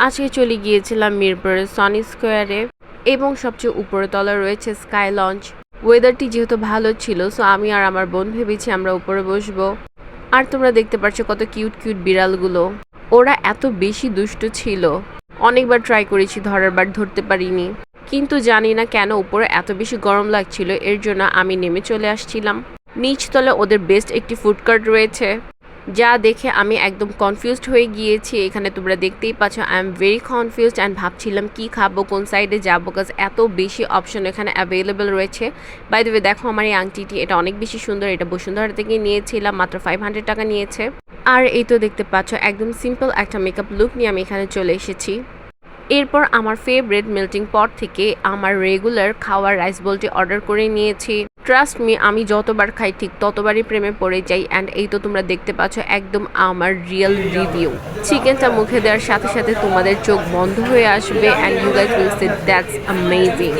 আজকে চলে গিয়েছিলাম মিরপুরের সনি স্কোয়ারে এবং সবচেয়ে উপরে তলা রয়েছে স্কাই লঞ্চ। ওয়েদারটি যেহেতু ভালো ছিল, সো আমি আর আমার বোন ভেবেছি আমরা উপরে বসবো। আর তোমরা দেখতে পাচ্ছ কত কিউট কিউট বিড়ালগুলো। ওরা এত বেশি দুষ্টু ছিল, অনেকবার ট্রাই করেছি ধরার, বাট ধরতে পারিনি। কিন্তু জানি না কেন উপরে এত বেশি গরম লাগছিল, এর জন্য আমি নেমে চলে আসছিলাম। নিচতলে ওদের বেস্ট একটি ফুড কোর্ট রয়েছে, যা দেখে আমি একদম কনফিউজড হয়ে গিয়েছি। এখানে তোমরা দেখতেই পাচ্ছ I am very confused and ভাবছিলাম কি খাবো, কোন সাইডে যাবো, কাজ এত বেশি অপশন এখানে অ্যাভেলেবেল রয়েছে। বাই দ্য ওয়ে, দেখো আমার এই আংটিটি, এটা অনেক বেশি সুন্দর। এটা বসুন্ধরা থেকে নিয়েছিলাম, মাত্র 500 টাকা নিয়েছে। আর এই তো দেখতে পাচ্ছ একদম সিম্পল একটা মেকআপ লুক নিয়ে আমি এখানে চলে এসেছি। এরপর আমার ফেভারিট মেল্টিং পট থেকে আমার রেগুলার খাওয়ার রাইস বোলটি অর্ডার করে নিয়েছি। ট্রাস্ট মি, আমি যতবার খাই ঠিক ততবারই প্রেমে পড়ে যাই। অ্যান্ড এই তো তোমরা দেখতে পাচ্ছ একদম আমার রিয়েল রিভিউ। চিকেনটা মুখে দেওয়ার সাথে সাথে তোমাদের চোখ বন্ধ হয়ে আসবে and you guys will say that's amazing.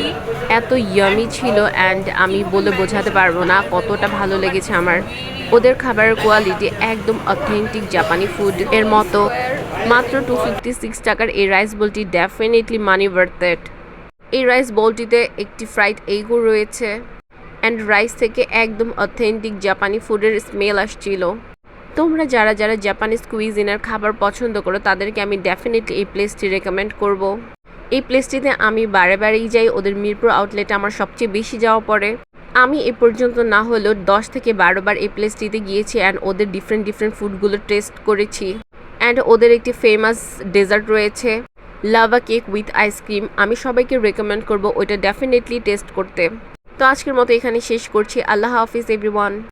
এত ইয়ামি ছিল অ্যান্ড আমি বলে বোঝাতে পারবো না কতটা ভালো লেগেছে আমার। ওদের খাবারের কোয়ালিটি একদম অথেন্টিক জাপানি ফুড এর মতো। মাত্র 256 টাকার এই রাইস বোলটি ডেফিনেটলি মানি ওয়ার্থ ইট। এই রাইস বোলটিতে একটি ফ্রাইড এগও রয়েছে অ্যান্ড রাইস থেকে একদম অথেন্টিক জাপানি ফুডের স্মেল আসছিল। তোমরা যারা যারা জাপানিজ কুইজিনের খাবার পছন্দ করো তাদেরকে আমি ডেফিনেটলি এই প্লেসটি রেকমেন্ড করব। এই প্লেসটিতে আমি বারে বারেই যাই, ওদের মিরপুর আউটলেটে আমার সবচেয়ে বেশি যাওয়া পড়ে। আমি এ পর্যন্ত না হলেও 10 থেকে 12 বার এই প্লেসটিতে গিয়েছি অ্যান্ড ওদের ডিফারেন্ট ফুডগুলো টেস্ট করেছি। অ্যান্ড ওদের একটি ফেমাস ডেজার্ট রয়েছে, লাভা কেক উইথ আইসক্রিম। আমি সবাইকে রেকমেন্ড করব ওইটা ডেফিনেটলি টেস্ট করতে। তো আজকের মতো এখানে শেষ করছি। আল্লাহ হাফিজ এভরিওয়ান।